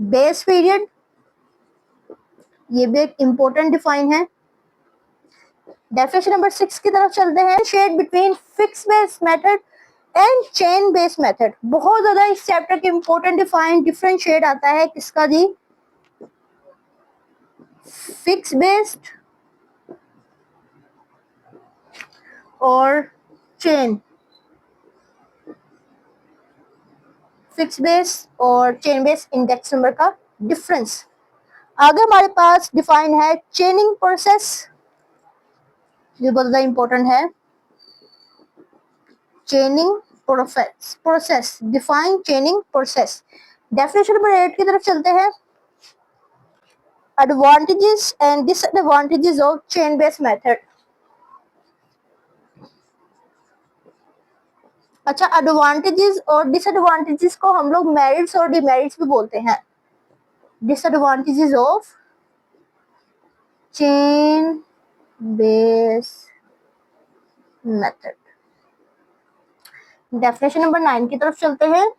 Base period, ये भी एक इंपॉर्टेंट डिफाइन है। डेफिनेशन नंबर 6 की तरफ चलते हैं। शेड between fix base method and chain base method. बहुत ज्यादा इस चैप्टर के इंपॉर्टेंट डिफाइन डिफरेंशिएट आता है किसका जी? फिक्स बेस्ड और चेन, फिक्स बेस और चेन बेस इंडेक्स नंबर का डिफरेंस। आगे हमारे पास डिफाइन है चेनिंग प्रोसेस, ये बहुत ज्यादा इंपॉर्टेंट है। चेनिंग process define चेनिंग process. Definition number 8 की तरफ चलते हैं। Advantages and disadvantages of chain based method. अच्छा, एडवांटेजेस और डिसएडवांटेजेस को हम लोग मेरिट्स और डिमेरिट्स भी बोलते हैं। Disadvantages of chain based method. Definition number 9 की तरफ चलते हैं।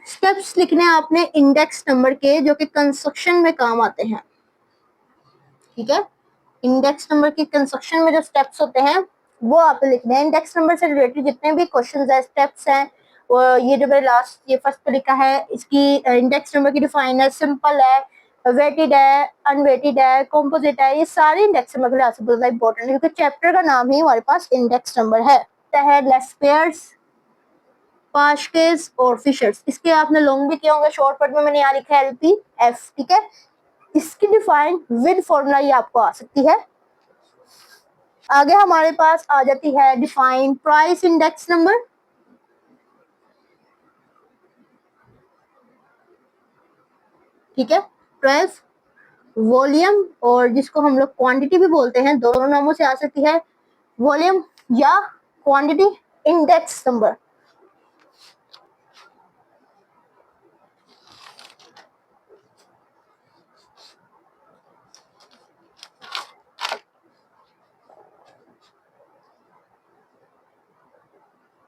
स्टेप्स लिखने आपने इंडेक्स नंबर के, जो कि कंस्ट्रक्शन में काम आते हैं। ठीक है, इंडेक्स नंबर की कंस्ट्रक्शन में जो स्टेप्स होते हैं वो आपने लिखने हैं। इंडेक्स नंबर से रिलेटेड जितने भी क्वेश्चंस है, स्टेप्स हैं, ये जो मैंने लास्ट ये फर्स्ट पे लिखा है, इसकी इंडेक्स नंबर की डिफाइन है, सिंपल है, वेटेड है, अनवेटेड है, कंपोजिट है, ये सारे इंडेक्स नंबर के लिए बहुत इंपॉर्टेंट है, क्योंकि चैप्टर का नाम ही हमारे पास इंडेक्स नंबर है। लेस्पेयर्स, पाशकेस और फिशर्स, इसके आपने लॉन्ग भी किया होंगे, शॉर्टकट में मैंने यहाँ लिखा है LPF। ठीक है, इसकी डिफाइन विद फॉर्मूला ये आपको आ सकती है। आगे हमारे पास आ जाती है डिफाइन प्राइस इंडेक्स नंबर। ठीक है, 12 वॉल्यूम, और जिसको हम लोग क्वांटिटी भी बोलते हैं, दोनों नामों से आ सकती है, वॉल्यूम या quantity index number.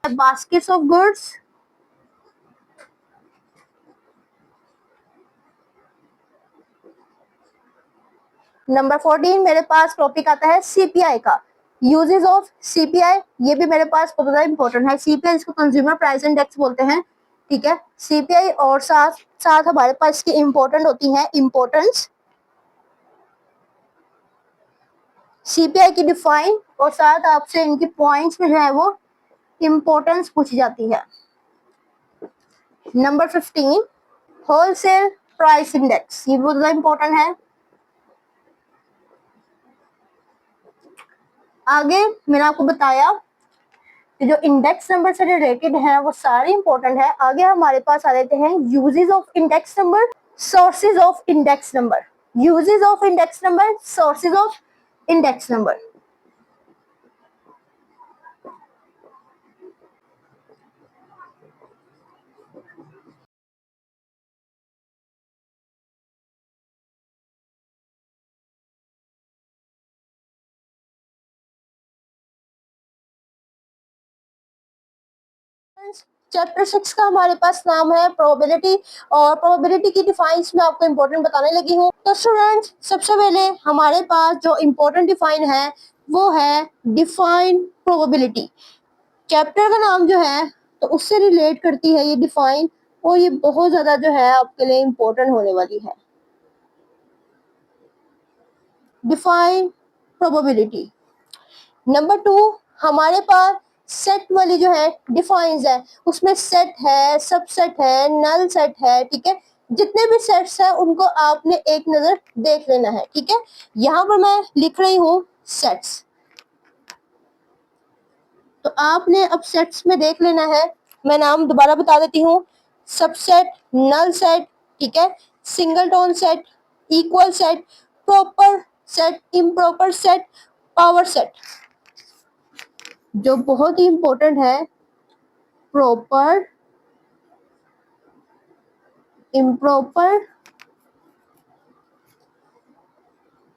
Baskets of goods, number 14 मेरे पास टॉपिक आता है CPI का, यूजेस ऑफ CPI, ये भी मेरे पास बहुत ज्यादा इंपॉर्टेंट है। CPI इसको कंज्यूमर प्राइस इंडेक्स बोलते हैं। ठीक है, CPI और साथ साथ हमारे पास इसकी इंपॉर्टेंट होती है इंपॉर्टेंस, CPI की डिफाइन, और साथ आपसे इनकी पॉइंट्स में जो है वो इंपॉर्टेंस पूछी जाती है। नंबर 15 होलसेल प्राइस इंडेक्स, ये बहुत ज्यादा इंपॉर्टेंट है। आगे मैंने आपको बताया कि जो इंडेक्स नंबर से रिलेटेड है वो सारे इंपॉर्टेंट है। आगे हमारे पास आ जाते हैं uses of index number, sources of index number. Uses of index number, sources of index number. Chapter 6 का हमारे पास नाम है प्रोबेबिलिटी, और प्रोबेबिलिटी की डिफाइंस मैं आपको इंपॉर्टेंट बताने लगी हूँ। तो स्टूडेंट्स, सबसे पहले हमारे पास जो इंपॉर्टेंट डिफाइन है वो है डिफाइन प्रोबेबिलिटी। चैप्टर का नाम जो है तो उससे रिलेट करती है ये डिफाइन, और ये बहुत ज्यादा जो है आपके लिए इंपॉर्टेंट होने वाली है। Define probability. नंबर 2, हमारे पास सेट वाली जो है डिफाइंस है, उसमें सेट है, सबसेट है, नल सेट है। ठीक है, जितने भी सेट्स हैं उनको आपने एक नजर देख लेना है। ठीक है, यहाँ पर मैं लिख रही हूँ सेट्स, तो आपने अब सेट्स में देख लेना है। मैं नाम दोबारा बता देती हूँ, सबसेट, नल सेट, ठीक है, single set, equal set, proper set, improper set, power set. जो बहुत ही इंपॉर्टेंट है, प्रॉपर, इम्प्रॉपर।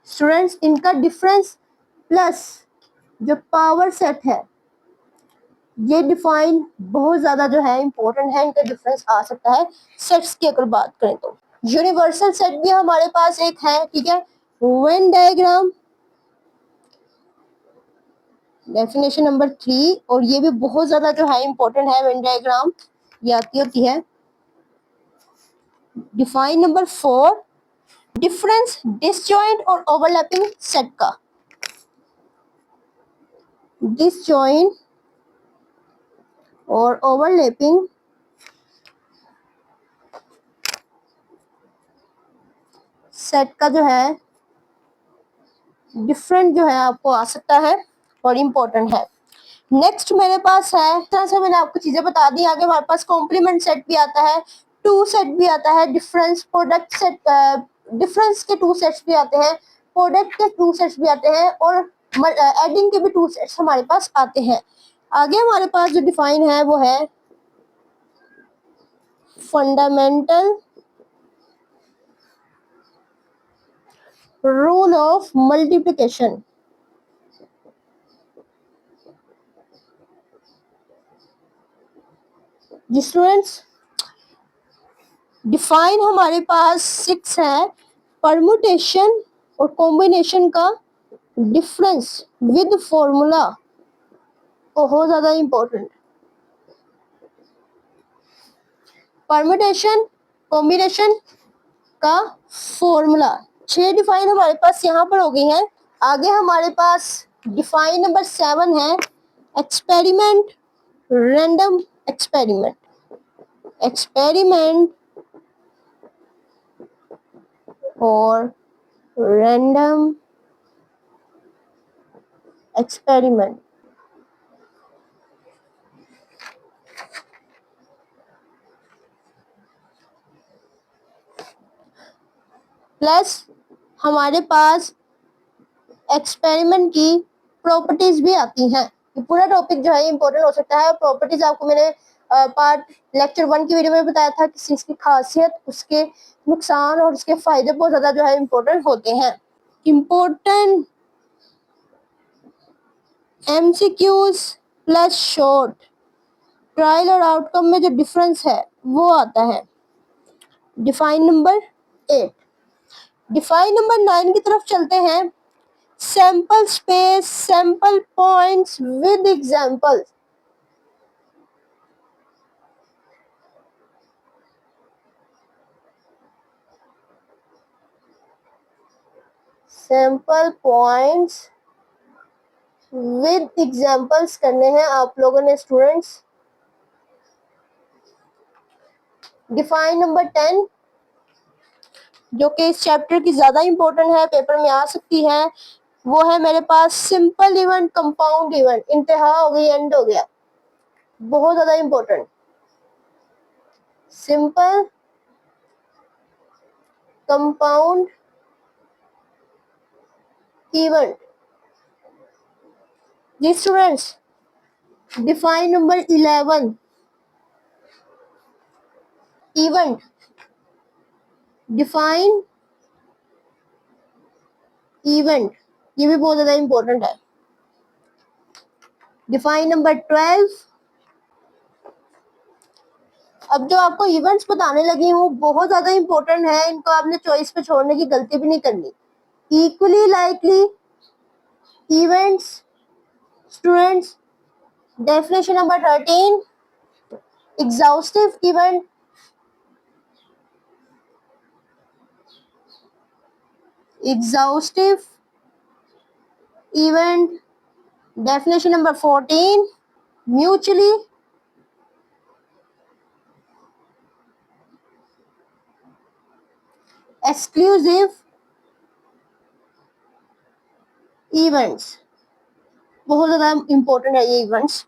स्टूडेंट्स, इनका डिफरेंस प्लस जो पावर सेट है ये डिफाइन बहुत ज्यादा जो है इंपॉर्टेंट है, इनका डिफरेंस आ सकता है सेट्स की अगर बात करें तो। यूनिवर्सल सेट भी हमारे पास एक है, ठीक है, वेन डायग्राम, डेफिनेशन नंबर 3, और ये भी बहुत ज्यादा जो है इंपॉर्टेंट है वेन डायग्राम, ये आती होती है। डिफाइन नंबर 4, डिफरेंस डिसजॉइंट और ओवरलैपिंग सेट का। डिसजॉइंट और ओवरलैपिंग सेट का जो है डिफरेंट जो है आपको आ सकता है और इम्पोर्टेंट है। नेक्स्ट मेरे पास है, तरह से मैंने आपको चीजें बता दी। आगे हमारे पास कॉम्प्लीमेंट सेट भी आता है, टू सेट भी आता है, डिफरेंस प्रोडक्ट सेट, डिफरेंस के टू सेट्स भी आते हैं, प्रोडक्ट के टू सेट्स भी आते हैं, और एडिंग के भी टू सेट्स हमारे पास आते हैं। आगे हमारे पास जो डिफाइन है वो है फंडामेंटल रूल ऑफ मल्टीप्लिकेशन। जी स्टूडेंट्स, डिफाइन हमारे पास 6 है, परमुटेशन और कॉम्बिनेशन का डिफरेंस विद फॉर्मूला, बहुत ज्यादा इंपॉर्टेंट। परमुटेशन कॉम्बिनेशन का फॉर्मूला 6 डिफाइन हमारे पास यहाँ पर हो गई है। आगे हमारे पास डिफाइन नंबर 7 है, एक्सपेरिमेंट, रैंडम एक्सपेरिमेंट, एक्सपेरिमेंट और रैंडम एक्सपेरिमेंट। प्लस हमारे पास एक्सपेरिमेंट की प्रॉपर्टीज भी आती हैं। ये पूरा टॉपिक जो है इंपॉर्टेंट हो सकता है। प्रॉपर्टीज आपको मैंने पार्ट लेक्चर 1 की वीडियो में बताया था, किस चीज की खासियत, उसके नुकसान और उसके फायदे बहुत ज्यादा जो है इंपॉर्टेंट होते हैं। Important MCQs plus short trial और आउटकम में जो डिफरेंस है वो आता है। Define number 8। डिफाइन नंबर 9 की तरफ चलते हैं। Sample space, sample points with example. Sample points with examples करने हैं आप लोगों ने स्टूडेंट्स। डिफाइन नंबर 10, जो कि इस चैप्टर की ज्यादा इंपॉर्टेंट है, पेपर में आ सकती है, वो है मेरे पास सिंपल इवेंट, कंपाउंड इवेंट। इंतहा हो गई, एंड हो गया, बहुत ज्यादा इंपॉर्टेंट। Simple, compound event. जी students, define number 11, event. Define event, ये भी बहुत ज्यादा इंपॉर्टेंट है। डिफाइन नंबर 12, अब जो आपको इवेंट्स बताने लगी हूँ बहुत ज्यादा इंपॉर्टेंट है, इनको आपने चॉइस पे छोड़ने की गलती भी नहीं करनी। Equally likely events students. Definition number 13, exhaustive event, exhaustive event. Definition number 14, mutually exclusive events, बहुत ज्यादा इंपॉर्टेंट है ये इवेंट्स।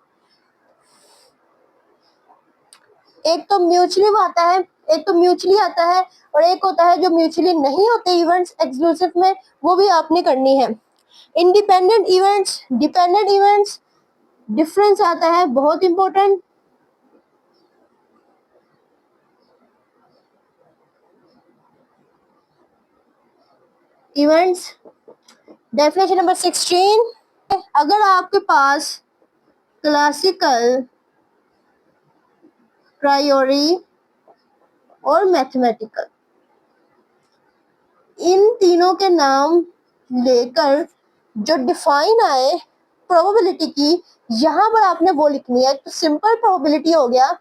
एक तो म्यूचुअली आता है, एक तो म्यूचुअली आता है, और एक होता है जो म्यूचुअली नहीं होते इवेंट्स एक्सक्लूसिव में, वो भी आपने करनी है। Independent events, dependent events, difference आता है बहुत इंपॉर्टेंट। इवेंट्स। डेफिनेशन नंबर 16, अगर आपके पास क्लासिकल प्रायोरी और मैथमेटिकल, इन तीनों के नाम लेकर जो डिफाइन आए प्रोबेबिलिटी की, यहाँ पर आपने वो लिखनी है। तो सिंपल प्रोबेबिलिटी हो गया।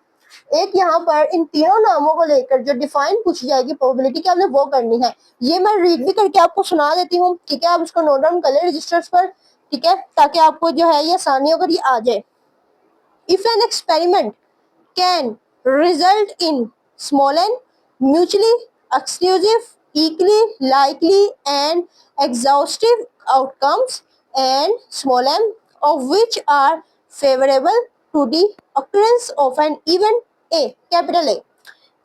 एक यहाँ पर इन तीनों नामों को लेकर जो डिफाइन पूछी जाएगी प्रोबेबिलिटी की, आपने वो करनी है। ये मैं रीड भी करके आपको सुना देती हूँ, ठीक है। आप इसको नोट डाउन कर ले रजिस्टर्स पर, ठीक है, ताकि आपको जो है ये आसानी होकर ये आ जाए। If an experiment can result in small n mutually exclusive, equally likely and exhaustive outcomes, and small m of which are favorable to the occurrence of an event A, capital A.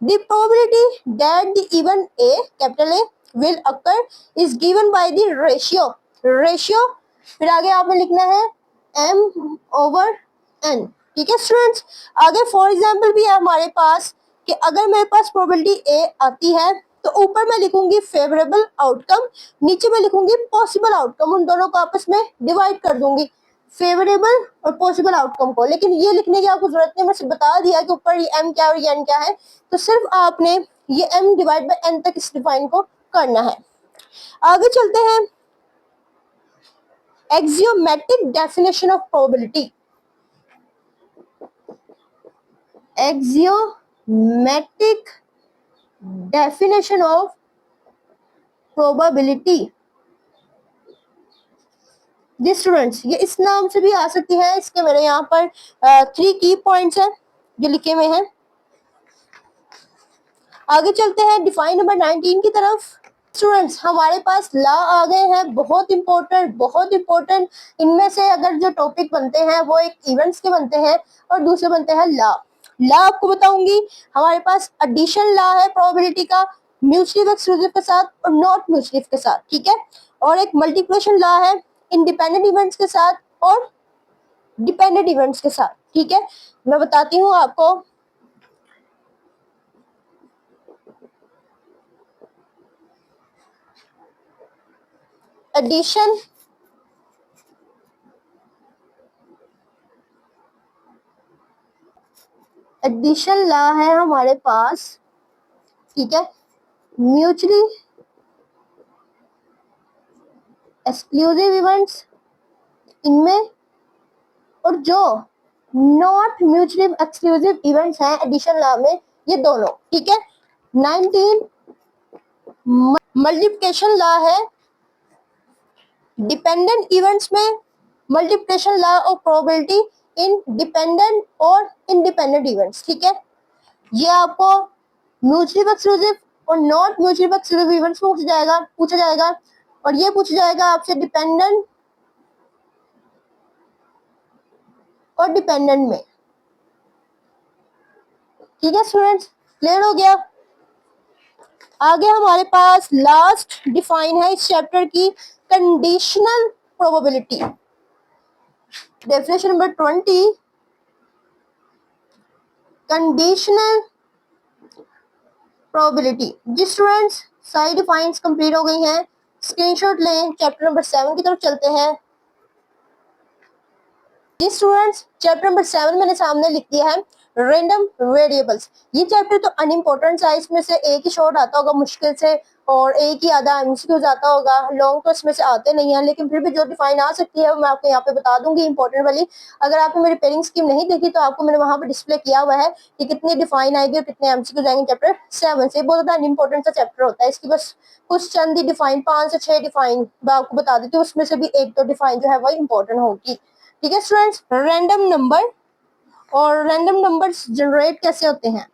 The probability that the event A, capital A, will occur is given by the ratio फिर आगे आपने लिखना है m/n, ठीक है students. आगे for example भी है हमारे पास कि अगर मेरे पास प्रोबेबिलिटी ए आती है तो ऊपर मैं लिखूंगी फेवरेबल आउटकम, नीचे मैं लिखूंगी पॉसिबल आउटकम, उन दोनों को आपस में डिवाइड कर दूंगी, फेवरेबल और पॉसिबल आउटकम को। लेकिन ये लिखने की आपको जरूरत नहीं, मैं सिर्फ बता दिया कि ऊपर ये एम क्या और ये एन क्या है, तो सिर्फ आपने ये एम डिवाइड बाय एन तक इस डिफाइन को करना है। आगे चलते हैं, axiomatic definition of probability. Axiomatic definition of probability, जी स्टूडेंट्स, ये इस नाम से भी आ सकती है। इसके मेरे यहाँ पर 3 की पॉइंट्स हैं जो लिखे हुए हैं। आगे चलते हैं डिफाइन नंबर 19 की तरफ। स्टूडेंट्स हमारे पास लॉ आ गए हैं, बहुत इंपॉर्टेंट। इनमें से अगर जो टॉपिक बनते हैं वो एक इवेंट्स के बनते हैं और दूसरे बनते हैं लॉ। लॉ आपको बताऊंगी, हमारे पास एडिशन लॉ है प्रोबेबिलिटी का, म्यूचुअली एक्सक्लूसिव के साथ और नॉट म्यूचुअली के साथ, ठीक है। और एक मल्टीप्लिकेशन लॉ है इंडिपेंडेंट इवेंट्स के साथ और डिपेंडेंट इवेंट्स के साथ, ठीक है। मैं बताती हूँ आपको। एडिशन लॉ है हमारे पास, ठीक है, म्यूचुअली एक्सक्लूसिव इवेंट्स इनमें और जो नॉट म्यूचुअली एक्सक्लूसिव इवेंट्स हैं एडिशन लॉ में, ये दोनों, ठीक है। 19 मल्टीप्लिकेशन लॉ है डिपेंडेंट इवेंट्स में, multiplication law of probability in dependent और इंडिपेंडेंट इवेंट्स, ठीक है। ये आपको म्यूचुअली एक्सक्लूसिव और नॉट म्यूचुअली एक्सक्लूसिव इवेंट्स में पूछा जाएगा और ये पूछा जाएगा आपसे डिपेंडेंट और डिपेंडेंट में, ठीक है स्टूडेंट्स, क्लियर हो गया। आगे हमारे पास लास्ट डिफाइन है इस चैप्टर की, conditional probability. Definition number 20, conditional probability. जी स्टूडेंट्स सारी डिफाइंस कंप्लीट हो गई हैं, स्क्रीनशॉट लें, चैप्टर नंबर 7 की तरफ चलते हैं। जी स्टूडेंट्स चैप्टर नंबर 7 मैंने सामने लिख दिया है, रैंडम वेरिएबल्स। ये चैप्टर तो अनइम्पोर्टेंट है, इसमें से एक ही शॉर्ट आता होगा मुश्किल से और एक ही आधा एमसीक्यूज आता होगा, लॉन्ग तो इसमें से आते नहीं है, लेकिन फिर भी जो डिफाइन आ सकती है मैं आपको यहाँ पे बता दूंगी इंपॉर्टेंट वाली। अगर आपने मेरी पेयरिंग स्कीम नहीं देखी तो आपको मैंने वहां पर डिस्प्ले किया हुआ है कि कितनी डिफाइन आएगी और कितने एमसीक्यूज आएंगे चैप्टर 7 से। बहुत ज्यादा अनइम्पोर्टेंट सा चैप्टर होता है, इसकी बस कुछ चंद ही डिफाइन, 5 से 6 डिफाइन मैं आपको बता देती हूँ, उसमें से भी एक दो डिफाइन जो है वो इंपॉर्टेंट होगी, ठीक है स्टूडेंट्स। रैंडम नंबर और रैंडम नंबर्स जनरेट कैसे होते हैं,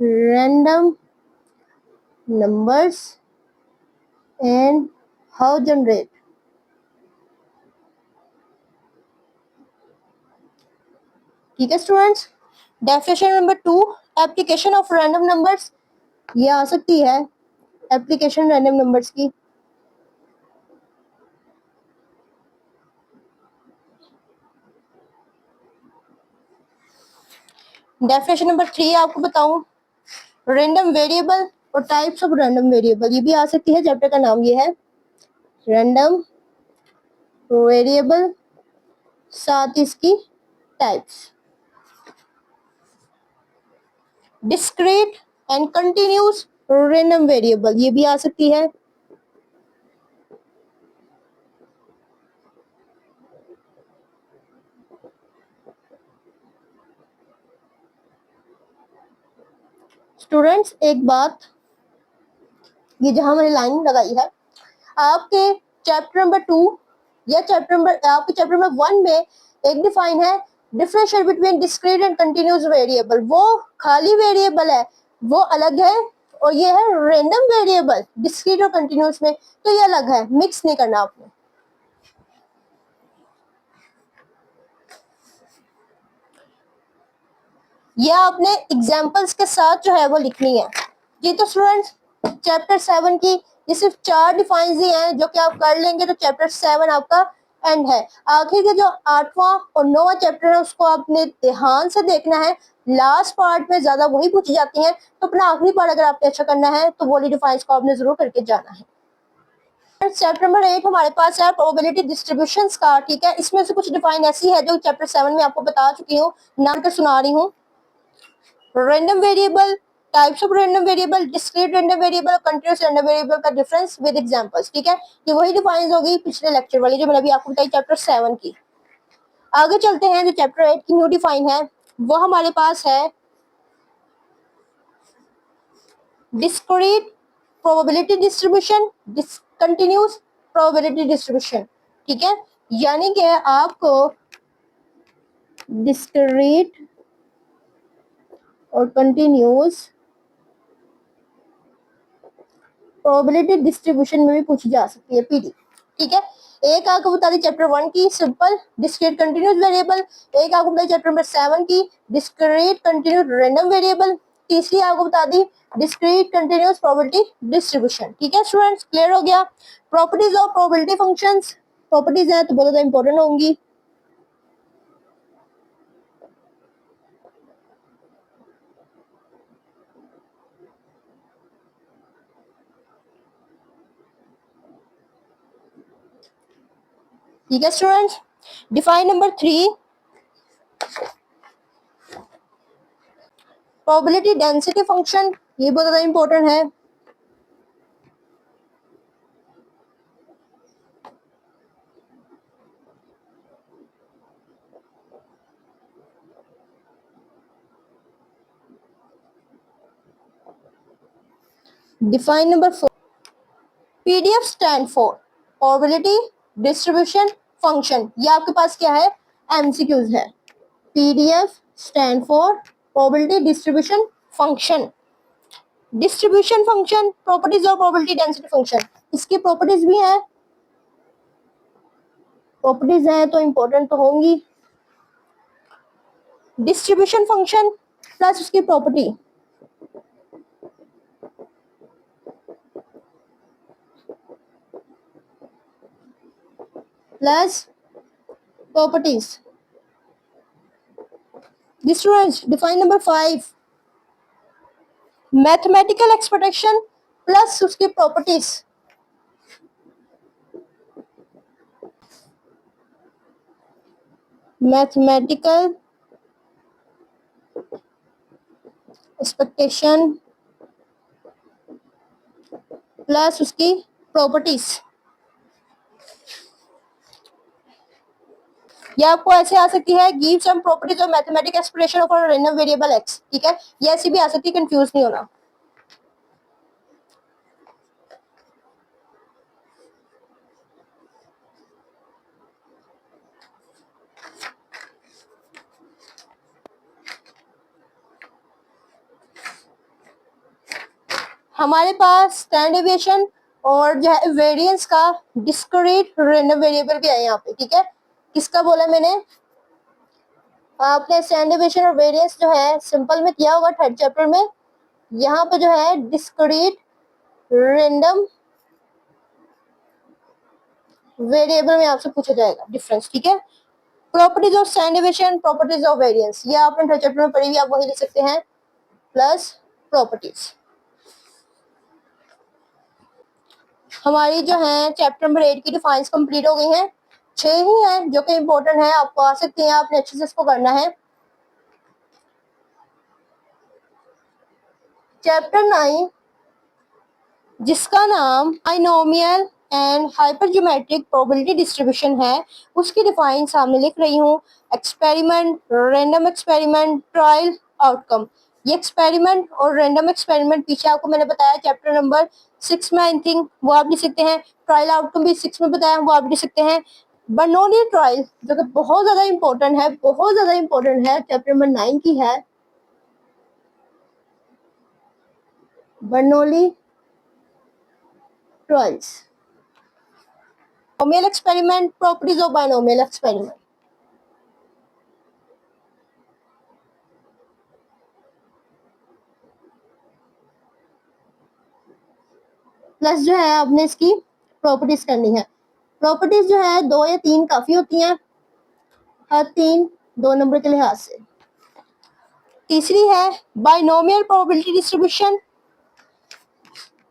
random numbers and how generate. ठीक है students, definition number 2, application of random numbers. ये आ सकती है एप्लीकेशन रैंडम नंबर्स की। डेफिनेशन नंबर 3 आपको बताऊं, रैंडम वेरिएबल और टाइप्स ऑफ रैंडम वेरिएबल, ये भी आ सकती है, चैप्टर का नाम ये है रैंडम वेरिएबल, साथ इसकी types. Discrete and continuous random variable, ये भी आ सकती है। स्टूडेंट्स एक बात, ये जहां मैंने लाइन लगाई है, आपके चैप्टर नंबर 2 या आपके चैप्टर नंबर 1 में एक डिफाइन है differential between discrete and continuous variable, वो खाली वेरिएबल है, वो अलग है, और ये है रैंडम वेरिएबल डिस्क्रीट और कंटिन्यूस में, तो ये अलग है, मिक्स नहीं करना आपने। ये आपने एग्जाम्पल्स के साथ जो है वो लिखनी है। ये तो स्टूडेंट्स चैप्टर 7 की ये सिर्फ 4 डिफाइंस ही हैं, जो कि आप कर लेंगे तो चैप्टर 7 आपका एंड है। आखिर के जो 8वां और 9वां चैप्टर है उसको आपने ध्यान से देखना है, लास्ट पार्ट में ज्यादा वही पूछी जाती है, तो अपना आखिरी पार्ट अगर आपने अच्छा करना है तो वोली डिफाइंस को आपने जरूर करके जाना है। चैप्टर नंबर 8 हमारे पास है प्रोबेबिलिटी डिस्ट्रीब्यूशंस का, ठीक है। इसमें से कुछ डिफाइन ऐसी है जो चैप्टर 7 में आपको बता चुकी हूँ, नाम कर सुना रही हूँ। Random variable, types of random variable, discrete random variable और कंटीन्यूअस रैंडम वेरिएबल का डिफरेंस विद एग्जांपल्स, ठीक है। ये वही डिफाइन होगी पिछले लेक्चर वाली जो मैंने अभी आपको बताई चैप्टर 7 की। आगे चलते हैं, जो चैप्टर 8 की न्यू डिफाइन है वो हमारे पास है discrete probability distribution, continuous probability distribution, ठीक है। यानी कि आपको डिस्क्रीट और कंटीन्यूअस प्रोबेबिलिटी डिस्ट्रीब्यूशन में भी पूछी जा सकती है पीडी, ठीक है। एक आपको बता दी चैप्टर 1 की सिंपल डिस्क्रीट कंटीन्यूअस वेरिएबल, एक आपको बताई चैप्टर नंबर 7 की डिस्क्रीट कंटीन्यूअस रैंडम वेरिएबल, तीसरी आपको बता दी डिस्क्रीट कंटीन्यूअस प्रोबेबिलिटी डिस्ट्रीब्यूशन, ठीक है स्टूडेंट्स, क्लियर हो गया। Properties of probability functions, properties है तो बहुत ज्यादा इंपॉर्टेंट होंगी। ठीक है students, define number 3 probability density function, ये बहुत ज्यादा इंपॉर्टेंट है। Define number 4 PDF stand for probability distribution function, ये आपके पास क्या है, एमसीक्यूज है। PDF stand for probability distribution function, distribution function, properties of probability density function, इसकी प्रॉपर्टीज भी हैं, प्रॉपर्टीज हैं तो इंपॉर्टेंट तो होंगी। डिस्ट्रीब्यूशन फंक्शन प्लस उसकी property, plus properties. Students define number 5 mathematical expectation plus उसकी प्रॉपर्टीज, मैथमेटिकल एक्सपेक्टेशन प्लस उसकी प्रॉपर्टीज। ये आपको ऐसे आ सकती है give some properties of mathematical expression of a random variable X, ठीक है। ये ऐसी भी आ सकती है, कंफ्यूज नहीं होना। हमारे पास स्टैंडर्ड डेविएशन और जो है वेरिएंस का डिस्क्रीट रैंडम वेरिएबल भी है यहाँ पे, ठीक है। किसका बोला मैंने, आपने स्टैंडर्ड डेविएशन और वेरिएंस जो है सिंपल में किया होगा थर्ड चैप्टर में। यहाँ पे जो है डिस्क्रीट रैंडम वेरिएबल में आपसे पूछा जाएगा डिफरेंस, ठीक है। Properties of standard deviation, properties of variance, ये आपने थर्ड चैप्टर में पढ़ी हुई, आप वही लिख सकते हैं, प्लस प्रॉपर्टीज। हमारी जो है चैप्टर नंबर 8 की डिफाइंस कंप्लीट हो गई हैं, 6 ही हैं जो कि इंपॉर्टेंट है, आपको आ सकती हैं, आपने अच्छे से इसको करना है। चैप्टर 9 जिसका नाम बाइनोमियल एंड हाइपरज्योमेट्रिक प्रोबेबिलिटी डिस्ट्रीब्यूशन है, उसकी डिफाइन सामने लिख रही हूँ। Experiment, random experiment, trial, outcome. ये एक्सपेरिमेंट और रैंडम एक्सपेरिमेंट पीछे आपको मैंने बताया चैप्टर नंबर 6 में, आई थिंक वो आप लिख सकते हैं। ट्रायल आउटकम भी 6 में बताया, वो आप लिख सकते हैं। बर्नौली ट्रायल जो कि बहुत ज्यादा इंपॉर्टेंट है, बहुत ज्यादा इंपॉर्टेंट है, चैप्टर नंबर 9 की है। Bernoulli trials, binomial experiment, properties of binomial experiment. Plus जो है आपने इसकी प्रॉपर्टीज करनी है। प्रॉपर्टीज जो है 2 या 3 काफी होती हैं, हर 3 2 नंबर के लिहाज से। तीसरी है बाइनोमियल प्रोबेबिलिटी डिस्ट्रीब्यूशन।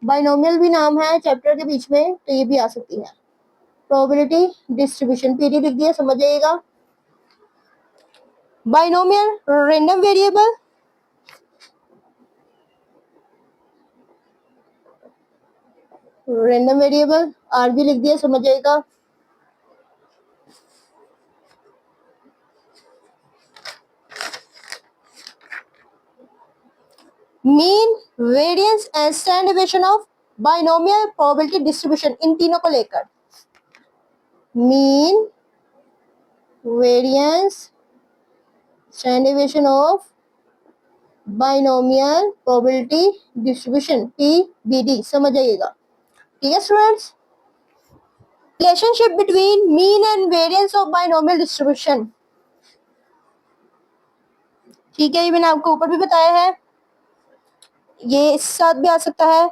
बाइनोमियल भी नाम है चैप्टर के बीच में, तो ये भी आ सकती है। प्रोबेबिलिटी डिस्ट्रीब्यूशन पीडी लिख दिया, समझ जाइएगा। Binomial random variable, random variable आर भी लिख दिया, समझ जाइएगा। Mean, variance and standard deviation of binomial probability distribution, इन तीनों को लेकर mean, variance, standard deviation of binomial probability distribution, PBD, समझ जाइएगा। ठीक है students. Relationship between mean and variance of binomial distribution, ठीक है, ये मैंने आपको ऊपर भी बताया है, ये इस साथ भी आ सकता है।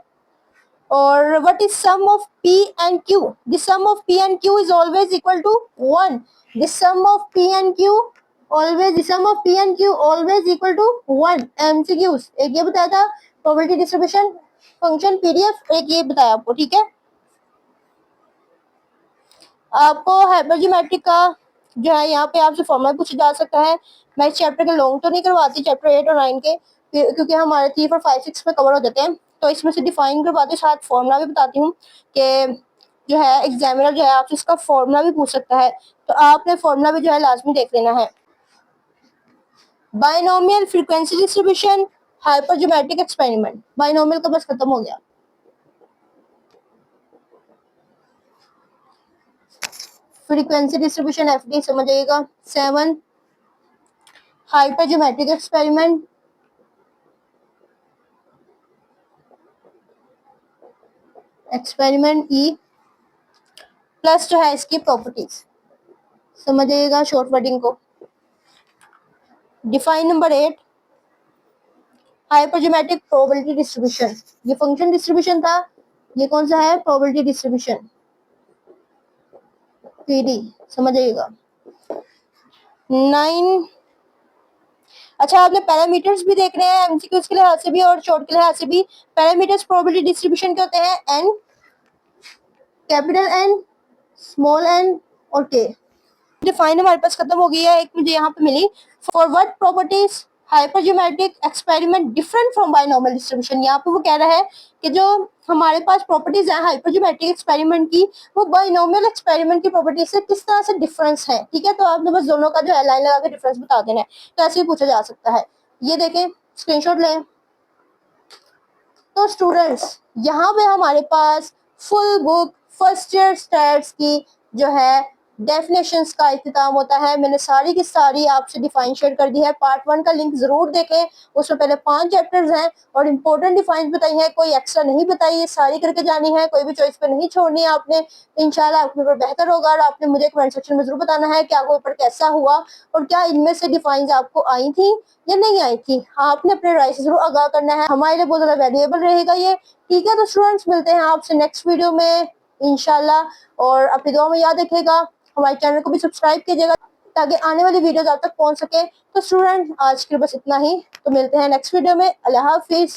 और what is sum of p and q? The sum of p and q is always equal to 1। The sum of p and q always, the sum of p and q always equal to 1। MCQs, एक ये बताया था probability distribution function PDF, एक ये बताया आपको। ठीक है, आपको हाइपरज्योमेट्रिक का जो है यहाँ पे आपसे फॉर्मूला पूछा जा सकता है। मैं इस चैप्टर के लॉन्ग तो नहीं करवाती, चैप्टर 8 और 9 के, क्योंकि हमारे 3 और 5 6 में कवर हो जाते हैं, तो इसमें से डिफाइन करवाती हूँ, साथ फॉर्मूला भी बताती हूँ कि जो है एग्जामिनर जो है आपसे इसका फॉर्मूला भी पूछ सकता है, तो आपने फॉर्मूला भी जो है लाजमी देख लेना है। Binomial frequency distribution, hypergeometric experiment, binomial का बस खत्म हो गया। फ्रीक्वेंसी डिस्ट्रीब्यूशन एफडी, समझ जाइएगा। 7 हाइपरज्योमेट्रिक एक्सपेरिमेंट, एक्सपेरिमेंट ई, प्लस जो है इसकी प्रॉपर्टीज, समझ जाइएगा शॉर्ट वर्डिंग को। डिफाइन नंबर 8 हाइपरज्योमेट्रिक प्रोबेबिलिटी डिस्ट्रीब्यूशन, ये फंक्शन डिस्ट्रीब्यूशन था, ये कौन सा है? प्रोबेबिलिटी डिस्ट्रीब्यूशन, पीडी, समझ जाइएगा। 9, अच्छा आपने पैरामीटर्स भी देख रहे हैं एमसीक्यूज के लिहाज से भी और शॉर्ट के लिहाज से भी। पैरामीटर्स प्रोबेबिलिटी डिस्ट्रीब्यूशन के होते हैं n, capital N, small n और के। डिफाइन हमारे पास खत्म हो गई है, एक मुझे यहाँ पे मिली। For what properties hypergeometric experiment different from binomial distribution, यहाँ पे वो कह रहा है कि जो हमारे पास प्रॉपर्टीज है हाइपरज्योमेट्रिक एक्सपेरिमेंट की, वो बाइनोमियल एक्सपेरिमेंट की प्रॉपर्टीज से किस तरह से डिफरेंस है। ठीक है, तो आपने बस दोनों का जो है लाइन लगा के डिफरेंस बता देना है, तो ऐसे ही पूछा जा सकता है। ये देखें, स्क्रीनशॉट लें। तो स्टूडेंट्स यहाँ पे हमारे पास full book first year stats की जो है डेफिनेशंस का इख्तिताम होता है। मैंने सारी की सारी आपसे डिफाइन शेयर कर दी है। पार्ट 1 का लिंक जरूर देखें, उसमें पहले 5 चैप्टर्स हैं और इंपॉर्टेंट डिफाइन बताई है, कोई एक्स्ट्रा नहीं बताई, ये सारी करके जानी है, कोई भी चॉइस पे नहीं छोड़नी है आपने। इंशाल्लाह आपका पेपर बेहतर होगा और आपने मुझे कमेंट सेक्शन में जरूर बताना है कि आपका पेपर कैसा हुआ और क्या इनमें से डिफाइन आपको आई थी या नहीं आई थी। आपने अपने राय से जरूर आगाह करना है, हमारे लिए बहुत ज्यादा वैल्यूएबल रहेगा ये। ठीक है, तो स्टूडेंट्स मिलते हैं आपसे नेक्स्ट वीडियो में इंशाल्लाह, और अपनी दुआ में याद रखिएगा, हमारे चैनल को भी सब्सक्राइब कीजिएगा ताकि आने वाली वीडियोस आप तक पहुंच सके। तो स्टूडेंट आज के लिए बस इतना ही, तो मिलते हैं नेक्स्ट वीडियो में। अल्लाह हाफिज।